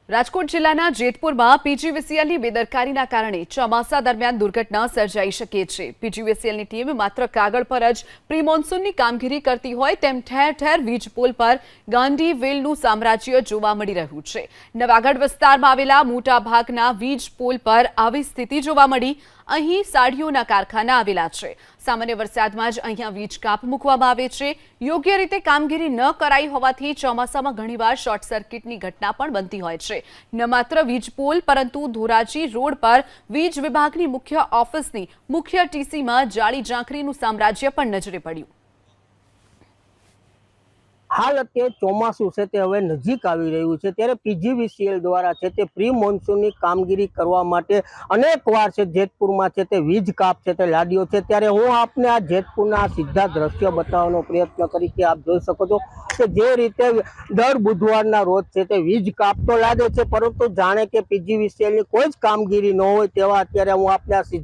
રાજકોટ જિલ્લાના જેતપુરમાં પીજીવીસીએલની બેદરકારીના કારણે ચોમાસા દરમિયાન દુર્ઘટના સર્જાઈ શકે છે। પીજીવીસીએલની ટીમ માત્ર કાગળ પર જ પ્રી મોન્સૂનની કામગીરી કરતી હોય તેમ ઠેર ઠેર વીજ પોલ પર ગાંધી વેલનું સામ્રાજ્ય જોવા મળી રહ્યું છે। નવાગઢ વિસ્તારમાં આવેલા મોટા ભાગના વીજ પોલ પર આવી સ્થિતિ જોવા મળી। અહીં સાડીઓના કારખાના આવેલા છે। સામાન્ય વરસાદમાં જ અહીંયા વીજ કાપ મૂકવામાં આવે છે। યોગ્ય રીતે કામગીરી ન કરાઈ હોવાથી ચોમાસામાં ઘણીવાર શોર્ટ સર્કિટની ઘટના પણ બનતી હોય છે। ન માત્ર વીજ પોલ પરંતુ ધોરાજી રોડ પર વીજ વિભાગની મુખ્ય ઓફિસની મુખ્ય ટીસીમાં જાળી ઝાંખરીનું સામ્રાજ્ય પણ નજરે પડ્યું। हाल अत्यारे ચોમાસું છે તે હવે નજીક આવી રહ્યું છે ત્યારે પીજીવીસીએલ દ્વારા છે તે પ્રી મોન્સૂનની કામગીરી કરવા માટે અનેકવાર છે જેતપુરમાં છે તે વીજ કાપ છે તે લાડ્યો છે। ત્યારે હું આપને આ જેતપુરના સીધા દ્રશ્ય બતાવવાનો પ્રયત્ન કરી કે આપ જોઈ શકો છો કે જે રીતે દર બુધવારના રોજ છે તે વીજ કાપ તો લાગે છે પરંતુ જાણે કે પીજીવીસીએલની કોઈ જ કામગીરી ન હોય તેવા અત્યારે હું આપને આ